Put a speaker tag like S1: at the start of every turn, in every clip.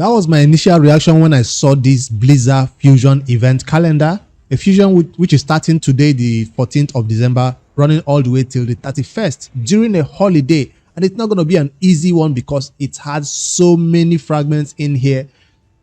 S1: that was my initial reaction when I saw this Blizaar Fusion event calendar. A fusion which is starting today, the 14th of December, running all the way till the 31st during a holiday. And it's not going to be an easy one because it has so many fragments in here.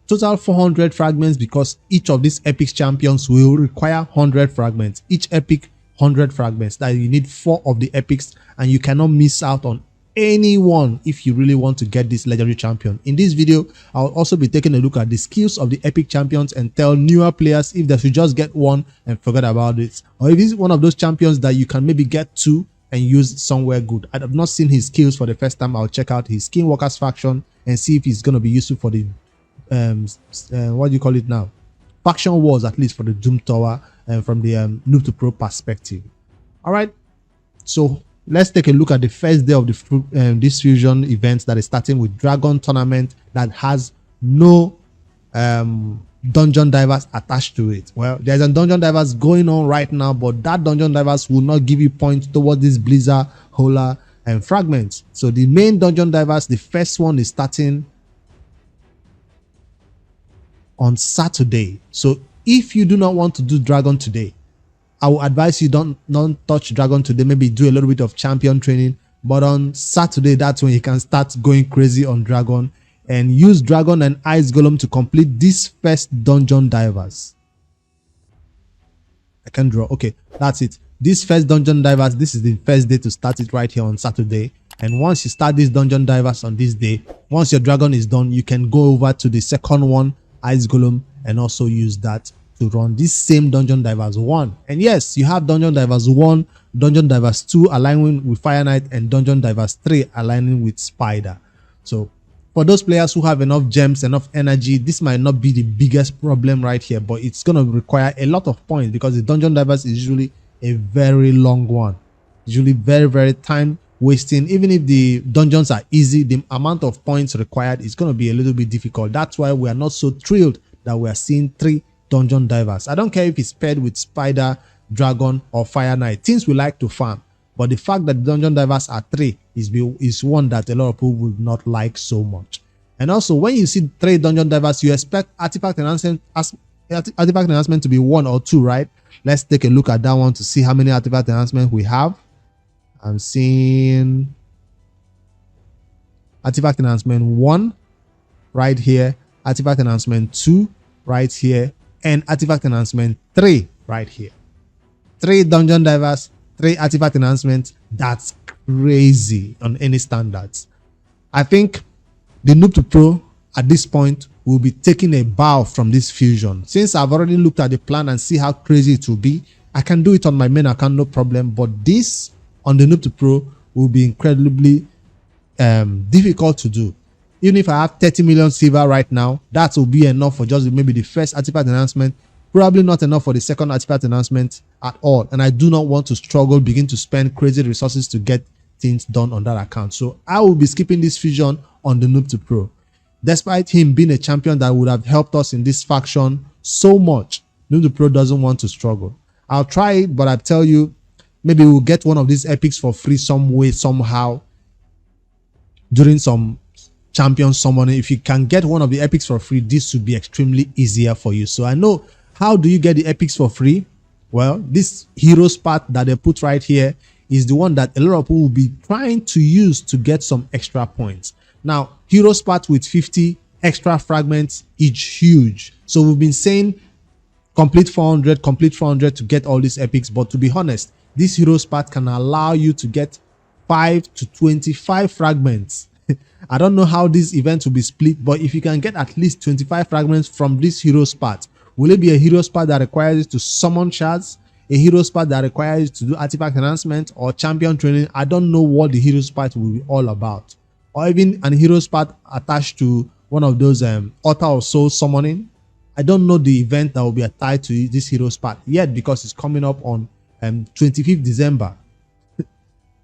S1: Total 400 fragments, because each of these epic champions will require 100 fragments. Each epic 100 fragments. That you need 4 of the epics, and you cannot miss out on anyone if you really want to get this legendary champion. In this video, I'll also be taking a look at the skills of the epic champions and tell newer players if they should just get one and forget about it, or if it's one of those champions that you can maybe get 2 and use somewhere good. I have not seen his skills for the first time. I'll check out his Skinwalker's faction and see if he's going to be useful for the what do you call it now, faction wars, at least for the Doom Tower, and from the noob to pro perspective. All right, so let's take a look at the first day of the this fusion event that is starting with Dragon Tournament that has no dungeon divers attached to it. Well, there's a dungeon divers going on right now, but that dungeon divers will not give you points towards this Blizaar Howler and fragments. So the main dungeon divers, the first one is starting on Saturday. So if you do not want to do Dragon today, I will advise you don't touch Dragon today. Maybe do a little bit of champion training, but on Saturday, that's when you can start going crazy on Dragon and use Dragon and Ice Golem to complete these first dungeon divers. I can draw. Okay, that's it. This first dungeon divers, this is the first day to start it right here on Saturday. And once you start these dungeon divers on this day, once your Dragon is done, you can go over to the second one, Ice Golem, and also use that to run this same Dungeon Divers 1. And yes, you have Dungeon Divers 1, Dungeon Divers 2 aligning with Fire Knight, and Dungeon Divers 3 aligning with Spider. So for those players who have enough gems, enough energy, this might not be the biggest problem right here, but it's going to require a lot of points because the Dungeon Divers is usually a very long one. Usually very time wasting. Even if the dungeons are easy, the amount of points required is going to be a little bit difficult. That's why we are not so thrilled that we are seeing 3 dungeon divers. I don't care if it's paired with Spider, Dragon, or Fire Knight. Things we like to farm, but the fact that dungeon divers are 3 is one that a lot of people would not like so much. And also, when you see 3 dungeon divers, you expect artifact enhancement to be 1 or 2, right? Let's take a look at that one to see how many artifact enhancements we have. I'm seeing artifact enhancement 1 right here, artifact enhancement 2 right here, and artifact enhancement 3 right here. 3 dungeon divers, 3 artifact enhancements. That's crazy on any standards. I think the noob to pro at this point will be taking a bow from this fusion. Since I've already looked at the plan and see how crazy it will be, I can do it on my main account, no problem. But this on the noob to pro will be incredibly difficult to do. Even if I have 30 million silver right now, that will be enough for just maybe the first artifact enhancement. Probably not enough for the second artifact enhancement at all. And I do not want to struggle, begin to spend crazy resources to get things done on that account. So I will be skipping this fusion on the noob to pro. Despite him being a champion that would have helped us in this faction so much, noob to pro doesn't want to struggle. I'll try it, but I tell you, maybe we'll get one of these epics for free some way, somehow, during some champion summoning. If you can get one of the epics for free, this should be extremely easier for you. So I know, how do you get the epics for free? Well, this hero's path that they put right here is the one that a lot of people will be trying to use to get some extra points. Now, hero's path with 50 extra fragments is huge. So we've been saying complete 400 to get all these epics, but to be honest, this hero's path can allow you to get 5 to 25 fragments. I don't know how this event will be split, but if you can get at least 25 fragments from this hero's path, will it be a hero's path that requires you to summon shards, a hero's path that requires you to do artifact enhancement or champion training? I don't know what the hero's path will be all about. Or even an hero's path attached to one of those altar of soul summoning. I don't know the event that will be attached to this hero's path yet, because it's coming up on 25th December.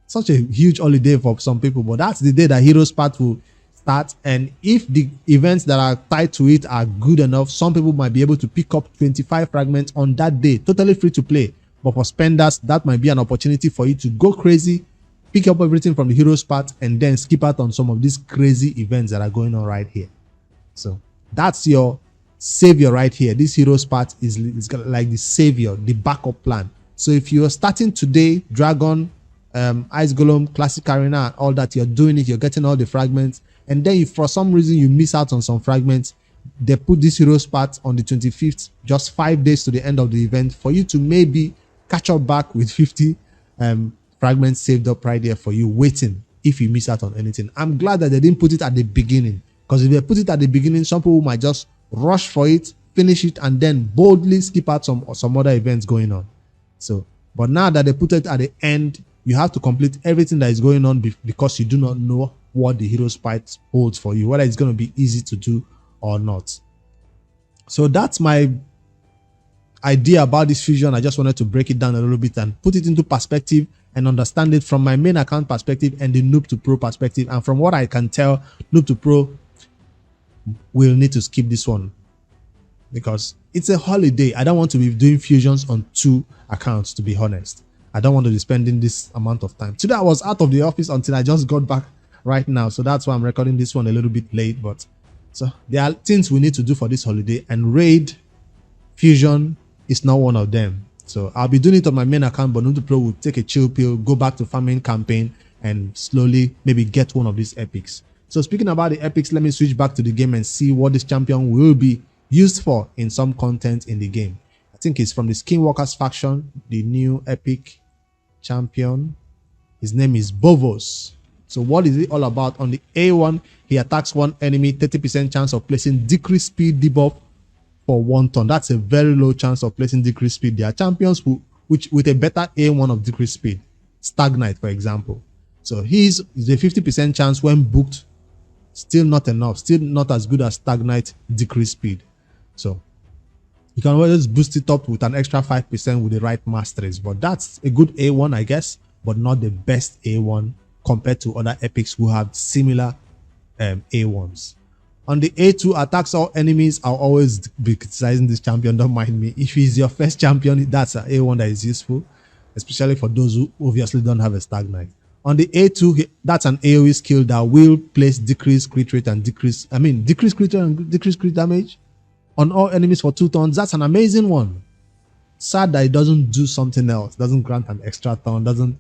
S1: Such a huge holiday for some people, but that's the day that hero's path will start. And if the events that are tied to it are good enough, some people might be able to pick up 25 fragments on that day, totally free to play. But for spenders, that might be an opportunity for you to go crazy, pick up everything from the hero's path, and then skip out on some of these crazy events that are going on right here. So that's your savior right here. This hero's part is like the savior, the backup plan. So if you're starting today, Dragon, Ice Golem, Classic Arena, all that, you're doing it, you're getting all the fragments, and then if for some reason you miss out on some fragments, they put this hero's part on the 25th, just 5 days to the end of the event, for you to maybe catch up back with 50 fragments saved up right there for you, waiting if you miss out on anything. I'm glad that they didn't put it at the beginning, because if they put it at the beginning, some people might just rush for it, finish it, and then boldly skip out some other events going on. So, but now that they put it at the end, you have to complete everything that is going on because you do not know what the hero's part holds for you, whether it's going to be easy to do or not. So that's my idea about this fusion. I just wanted to break it down a little bit and put it into perspective and understand it from my main account perspective and the noob to pro perspective. And from what I can tell, noob to pro will need to skip this one because it's a holiday. I don't want to be doing fusions on 2 accounts, to be honest. I don't want to be spending this amount of time. Today I was out of the office until I just got back right now. So that's why I'm recording this one a little bit late. But so there are things we need to do for this holiday, and raid fusion is not one of them. So I'll be doing it on my main account, but Noob to Pro will take a chill pill, go back to farming campaign, and slowly maybe get one of these epics. So speaking about the epics, let me switch back to the game and see what this champion will be used for in some content in the game. I think it's from the Skinwalkers faction, the new epic champion. His name is Bovos. So what is it all about? On the A1, he attacks one enemy, 30% chance of placing decreased speed debuff for 1 turn. That's a very low chance of placing decreased speed. There are champions which with a better A1 of decreased speed. Stagnite, for example. So he's a 50% chance when booked. Still not enough. Still not as good as Stagnite decreased speed. So you can always boost it up with an extra 5% with the right masteries. But that's a good A1, I guess, but not the best A1 compared to other epics who have similar A1s. On the A2, attacks all enemies. I'll always be criticizing this champion, don't mind me. If he's your first champion, that's an A1 that is useful, especially for those who obviously don't have a Stagnite. On the A2, that's an AoE skill that will place decreased crit rate and decreased crit rate and decreased crit damage on all enemies for 2 turns. That's an amazing one. Sad that it doesn't do something else, doesn't grant an extra turn,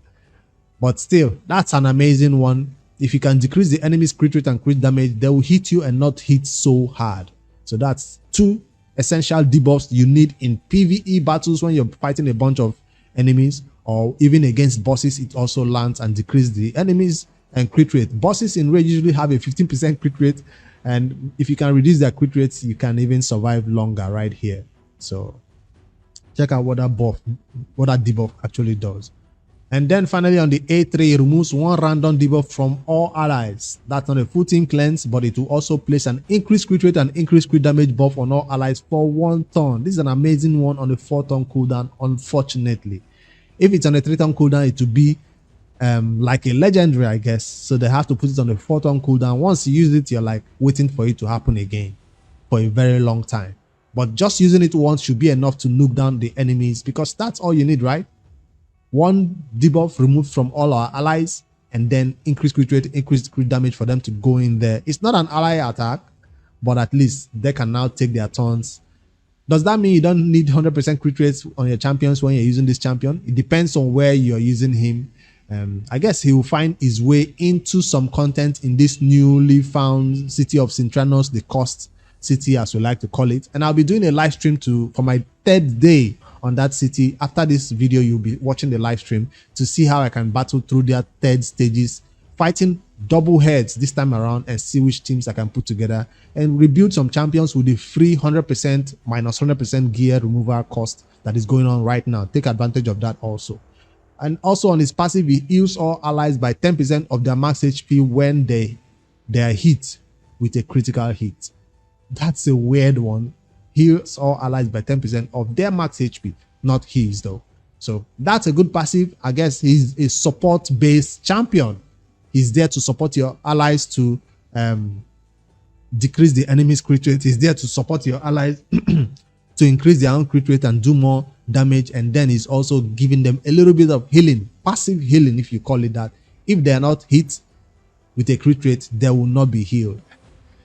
S1: but still, that's an amazing one. If you can decrease the enemy's crit rate and crit damage, they will hit you and not hit so hard. So that's 2 essential debuffs you need in PvE battles when you're fighting a bunch of enemies, or even against bosses. It also lands and decreases the enemies and crit rate. Bosses in raid usually have a 15% crit rate, and if you can reduce their crit rates, you can even survive longer right here. So check out what that debuff actually does. And then finally on the A3, it removes 1 random debuff from all allies. That's not a full team cleanse, but it will also place an increased crit rate and increased crit damage buff on all allies for 1 turn. This is an amazing one on the 4 turn cooldown, unfortunately. If it's on a 3 turn cooldown, it will be like a legendary, I guess. So they have to put it on the 4 turn cooldown. Once you use it, you're like waiting for it to happen again for a very long time. But just using it once should be enough to nuke down the enemies, because that's all you need, right? 1 debuff removed from all our allies, and then increased crit rate, increased crit damage for them to go in there. It's not an ally attack, but at least they can now take their turns. Does that mean you don't need 100% crit rates on your champions when you're using this champion? It depends on where you're using him. I guess he will find his way into some content in this newly found city of Sintranos, the Coast City as we like to call it. And I'll be doing a live stream for my 3rd day on that city. After this video, you'll be watching the live stream to see how I can battle through their 3rd stages, fighting double heads this time around, and see which teams I can put together and rebuild some champions with the free 100% minus 100% gear removal cost that is going on right now. Take advantage of that also. And also on his passive, he heals all allies by 10% of their max HP when they are hit with a critical hit. That's a weird one. Heals all allies by 10% of their max HP, not his though. So that's a good passive. I guess he's a support-based champion. He's there to support your allies to decrease the enemy's crit rate. He's there to support your allies to increase their own crit rate and do more damage. And then he's also giving them a little bit of healing, passive healing if you call it that. If they are not hit with a crit rate, they will not be healed.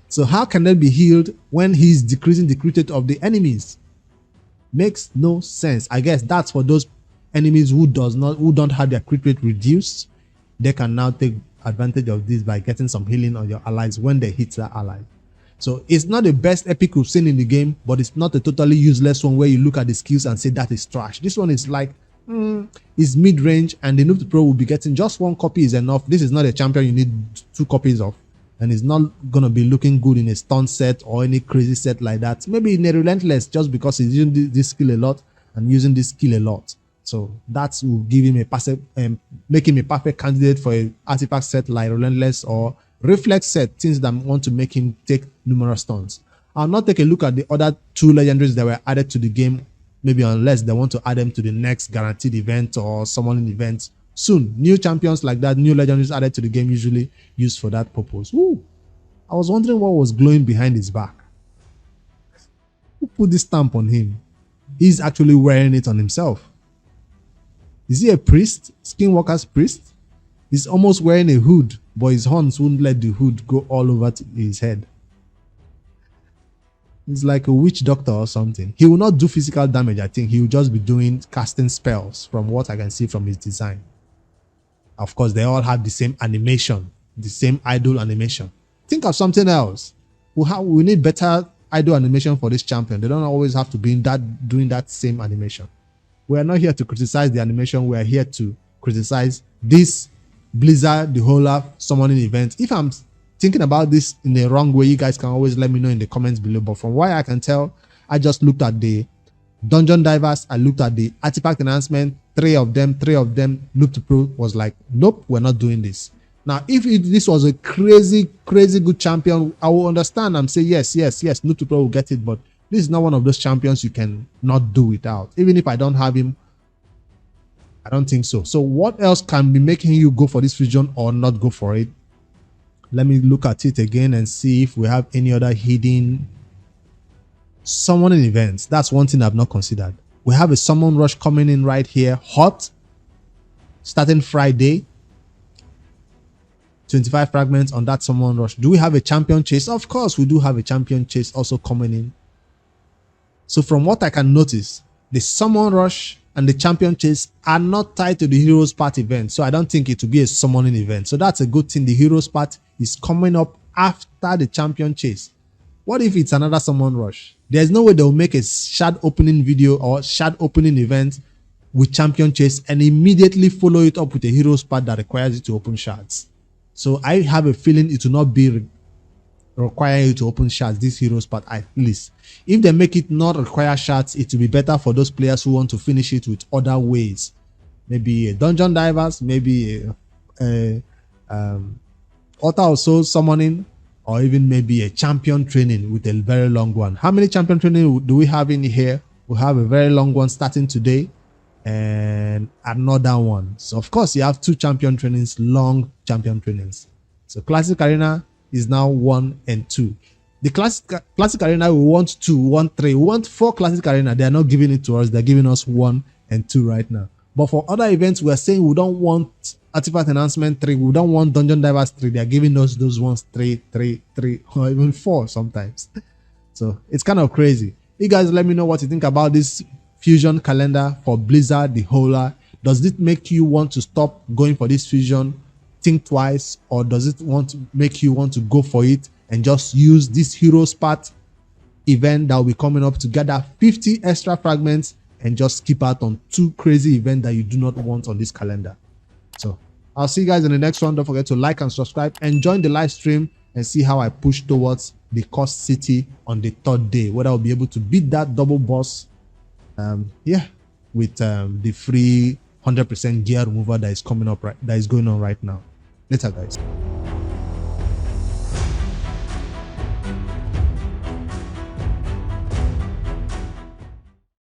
S1: So how can they be healed when he's decreasing the crit rate of the enemies? Makes no sense. I guess that's for those enemies who don't have their crit rate reduced. They can now take advantage of this by getting some healing on your allies when they hit that ally. So it's not the best epic we've seen in the game, but it's not a totally useless one where you look at the skills and say that is trash. This one is like, is mid-range, and the noob to pro will be getting just one copy is enough. This is not a champion you need 2 copies of, and it's not gonna be looking good in a stun set or any crazy set like that. Maybe in a relentless, just because he's using this skill a lot and using this skill a lot. So that will give him a passive, make him a perfect candidate for a artifact set like relentless or reflex set, things that want to make him take numerous stuns. I'll not take a look at the other 2 legendaries that were added to the game, maybe unless they want to add them to the next guaranteed event or summoning event soon. New champions like that, new legendaries added to the game, usually used for that purpose. Ooh, I was wondering what was glowing behind his back. Who put this stamp on him? He's actually wearing it on himself. Is he a priest? Skinwalker's priest? He's almost wearing a hood, but his horns wouldn't let the hood go all over his head. He's like a witch doctor or something. He will not do physical damage, I think. He will just be doing casting spells from what I can see from his design. Of course, they all have the same animation, the same idle animation. Think of something else. We need better idle animation for this champion. They don't always have to be doing that same animation. We are not here to criticize the animation. We are here to criticize this Blizaar the Howler summoning event. If I'm thinking about this in the wrong way, you guys can always let me know in the comments below. But from what I can tell, I just looked at the dungeon divers, I looked at the artifact enhancement, 3 of them, noob to pro was like, nope, we're not doing this. Now, if this was a crazy good champion, I will understand and say yes, noob to pro will get it, but this is not one of those champions you can not do without. Even if I don't have him, I don't think so. So what else can be making you go for this fusion or not go for it? Let me look at it again and see if we have any other hidden summoning events. That's one thing I've not considered. We have a summon rush coming in right here, hot, starting Friday. 25 fragments on that summon rush. Do we have a champion chase? Of course, we do have a champion chase also coming in. So from what I can notice, the summon rush and the champion chase are not tied to the heroes part event. So I don't think it will be a summoning event. So that's a good thing. The heroes part is coming up after the champion chase. What if it's another summon rush? There's no way they'll make a shard opening video or shard opening event with champion chase and immediately follow it up with a heroes part that requires you to open shards. So I have a feeling it will not be require you to open shards, this heroes part at least. If they make it not require shards, it will be better for those players who want to finish it with other ways. Maybe a dungeon divers, maybe a altar or soul summoning, or even maybe a champion training with a very long one. How many champion training do we have in here? We have a very long one starting today and another one. So of course you have 2 champion trainings, long champion trainings. So classic arena is now 1 and 2. The classic arena, we want 2, we want 3, we want 4 classic arena. They are not giving it to us. They're giving us 1 and 2 right now. But for other events, we are saying we don't want artifact enhancement 3, we don't want dungeon divers 3. They are giving us those ones 3, or even 4 sometimes. So it's kind of crazy. You guys let me know what you think about this fusion calendar for Blizaar the Howler. Does it make you want to stop going for this fusion, think twice, or does it make you want to go for it and just use this heroes part event that will be coming up to gather 50 extra fragments and just skip out on 2 crazy events that you do not want on this calendar? So I'll see you guys in the next one. Don't forget to like and subscribe and join the live stream and see how I push towards the Cost City on the 3rd day, whether I'll be able to beat that double boss with the free 100% gear remover that is coming up that is going on right now. Later, guys.